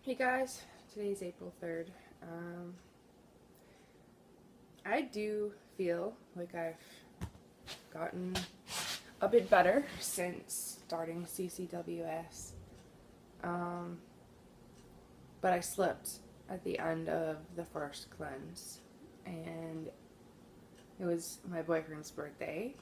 Hey guys, today's April 3rd. I do feel like I've gotten a bit better since starting CCWS. Um, but I slipped at the end of the first cleanse, and it was my boyfriend's birthday,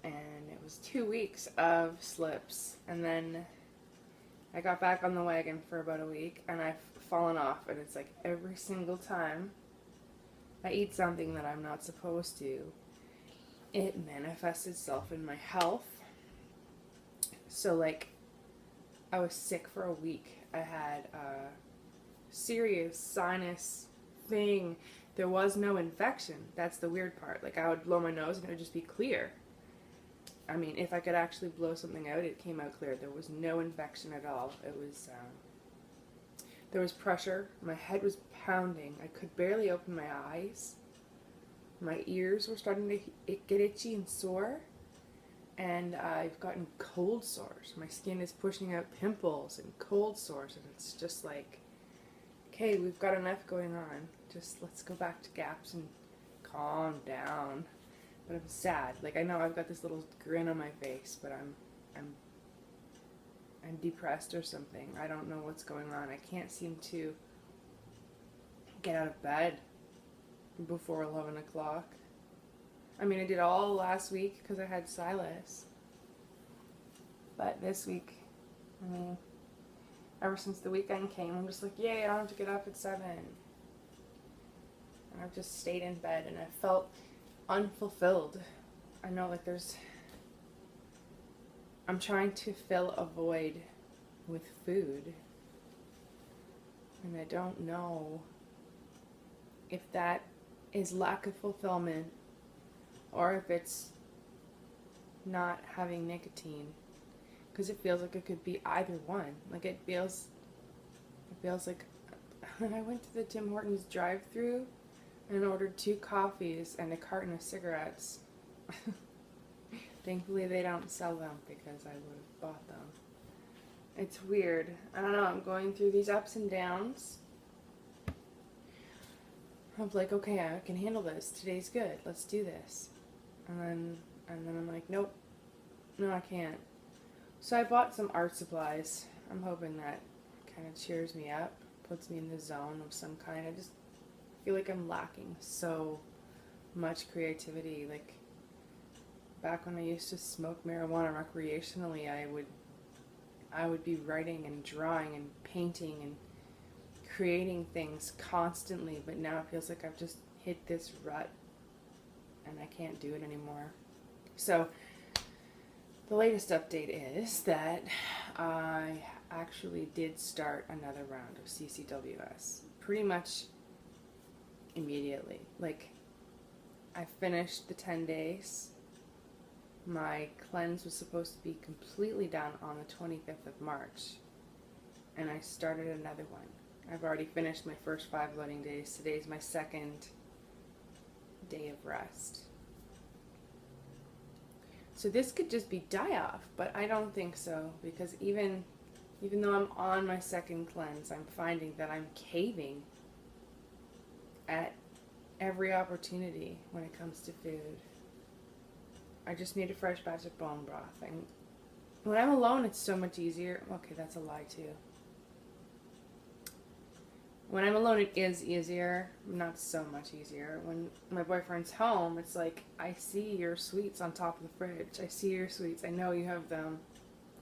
and it was 2 weeks of slips, and then I got back on the wagon for about a week, and I've fallen off, and it's like every single time I eat something that I'm not supposed to, it manifests itself in my health. So, like, I was sick for a week. I had a serious sinus thing. There was no infection. That's the weird part. Like, I would blow my nose and it would just be clear. I mean, if I could actually blow something out, it came out clear. There was no infection at all. There was pressure. My head was pounding. I could barely open my eyes. My ears were starting to get itchy and sore. And I've gotten cold sores. My skin is pushing out pimples and cold sores. And it's just like, okay, we've got enough going on. Just let's go back to gaps and calm down. But I'm sad. Like, I know I've got this little grin on my face, but I'm depressed or something. I don't know what's going on. I can't seem to get out of bed before 11 o'clock. I mean, I did all last week because I had Silas. But this week, I mean, ever since the weekend came, I'm just like, yay, I don't have to get up at 7. And I've just stayed in bed, and I felt unfulfilled. I know, like, I'm trying to fill a void with food, and I don't know if that is lack of fulfillment or if it's not having nicotine, because it feels like it could be either one. Like, it feels like when I went to the Tim Hortons drive-thru and ordered 2 coffees and a carton of cigarettes. Thankfully they don't sell them because I would have bought them. It's weird. I don't know, I'm going through these ups and downs. I'm like, okay, I can handle this. Today's good. Let's do this. And then I'm like, nope. No, I can't. So I bought some art supplies. I'm hoping that kind of cheers me up, puts me in the zone of some kind. I just feel like I'm lacking so much creativity. Like, back when I used to smoke marijuana recreationally, I would be writing and drawing and painting and creating things constantly, but now it feels like I've just hit this rut and I can't do it anymore. So the latest update is that I actually did start another round of CCWS pretty much immediately. Like, I finished the 10 days. My cleanse was supposed to be completely done on the 25th of March, and I started another one. I've already finished my first 5 loading days. Today's my second day of rest. So this could just be die-off, but I don't think so, because even though I'm on my second cleanse, I'm finding that I'm caving at every opportunity when it comes to food. I just need a fresh batch of bone broth. And when I'm alone, it's so much easier. Okay, that's a lie too. When I'm alone, it is easier. Not so much easier. When my boyfriend's home, it's like, I see your sweets on top of the fridge. I see your sweets. I know you have them.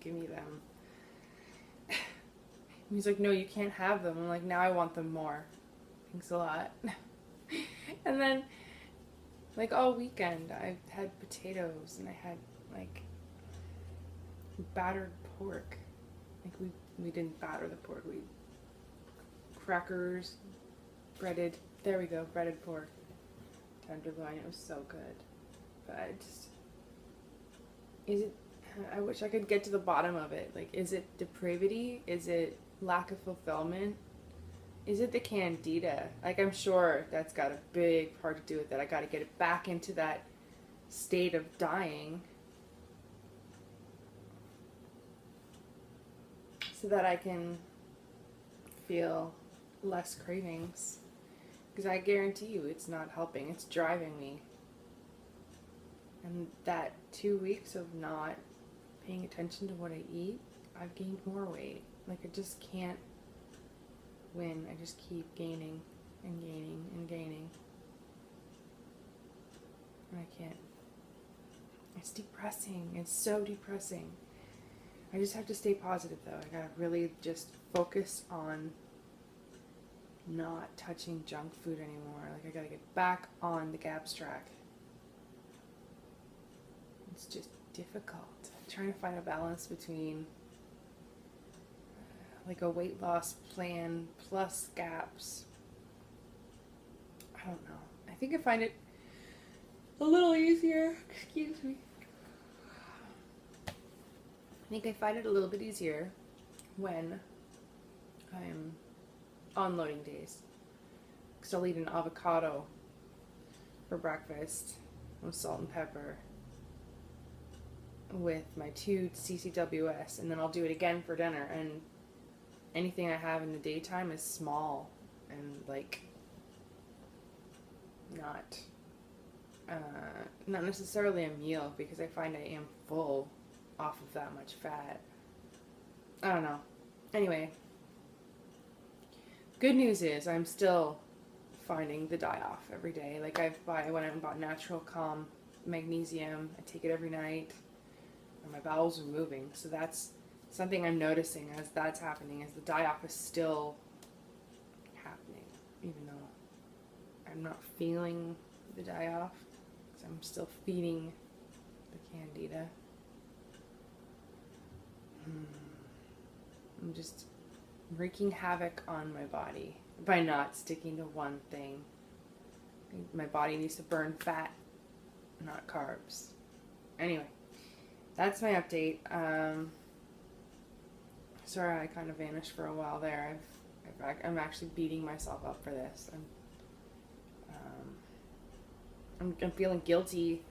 Give me them. He's like, no, you can't have them. I'm like, now I want them more. Thanks a lot. And then, like, all weekend, I had potatoes, and I had, like, battered pork. Like, we didn't batter the pork. We crackers, breaded, there we go, breaded pork, tenderloin. It was so good. But I wish I could get to the bottom of it. Like, is it depravity? Is it lack of fulfillment? Is it the candida? Like, I'm sure that's got a big part to do with it. I got to get it back into that state of dying so that I can feel less cravings. Because I guarantee you it's not helping. It's driving me. And that 2 weeks of not paying attention to what I eat, I've gained more weight. Like, I just can't win. I just keep gaining and gaining and gaining. And I can't. It's depressing. It's so depressing. I just have to stay positive, though. I gotta really just focus on not touching junk food anymore. Like, I gotta get back on the GAPS track. It's just difficult. I'm trying to find a balance between like a weight loss plan plus GAPS. I don't know. I think I find it a little easier. Excuse me. I think I find it a little bit easier when I'm on loading days. Because I'll eat an avocado for breakfast with salt and pepper with my 2 CCWS, and then I'll do it again for dinner, and anything I have in the daytime is small and like not necessarily a meal, because I find I am full off of that much fat. I don't know. Anyway, good news is I'm still finding the die-off every day. Like, I went out and bought Natural Calm magnesium. I take it every night, and my bowels are moving. So that's something I'm noticing as that's happening, is the die-off is still happening, even though I'm not feeling the die-off, because I'm still feeding the candida. I'm just wreaking havoc on my body by not sticking to one thing. My body needs to burn fat, not carbs. Anyway, that's my update. Sorry I kind of vanished for a while there. I'm actually beating myself up for this. I'm feeling guilty,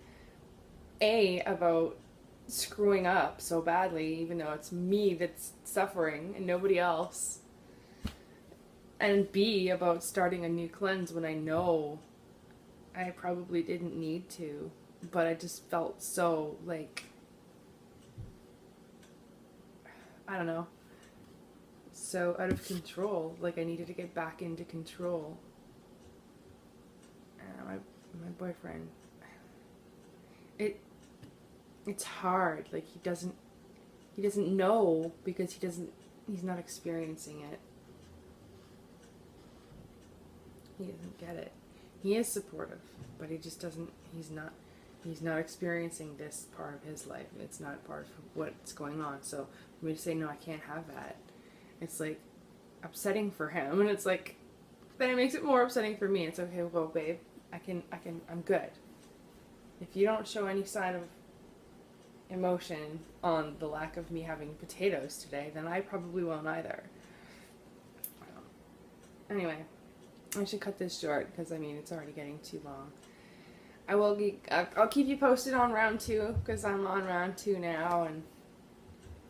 about screwing up so badly, even though it's me that's suffering and nobody else. And B, about starting a new cleanse when I know I probably didn't need to, but I just felt so, like, I don't know, so out of control. Like, I needed to get back into control. And my boyfriend, it's hard. Like, he doesn't know, because he's not experiencing it. He doesn't get it. He is supportive, but he just doesn't, he's not experiencing this part of his life. It's not part of what's going on. So for me to say, no, I can't have that, it's like upsetting for him. And it's like, then it makes it more upsetting for me. It's okay, well, babe, I'm good. If you don't show any sign of emotion on the lack of me having potatoes today, then I probably won't either. Anyway, I should cut this short, because I mean, it's already getting too long. I'll keep you posted on round 2, because I'm on round 2 now, and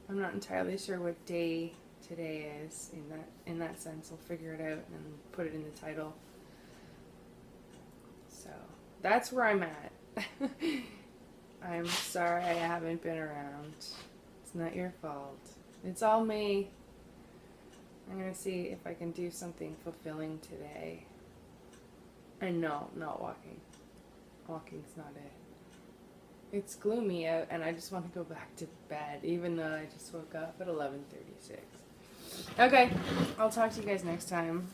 I'm not entirely sure what day today is. In that sense, I'll figure it out and put it in the title. So that's where I'm at. I'm sorry I haven't been around. It's not your fault. It's all me. I'm gonna see if I can do something fulfilling today. And no, not walking. Walking's not it. It's gloomy out, and I just want to go back to bed, even though I just woke up at 11:36. Okay, I'll talk to you guys next time.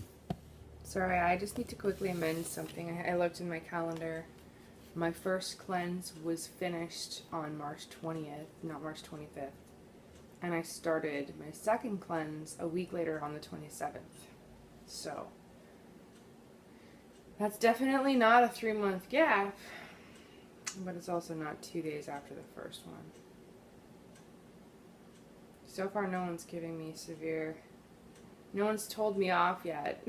Sorry, I just need to quickly amend something. I looked in my calendar. My first cleanse was finished on March 20th, not March 25th. And I started my second cleanse a week later on the 27th. So, that's definitely not a 3-month gap, but it's also not 2 days after the first one. So far, no one's giving me no one's told me off yet.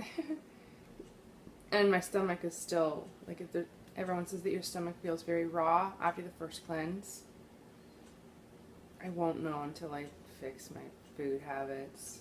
And my stomach is still, like, everyone says that your stomach feels very raw after the first cleanse. I won't know until I fix my food habits.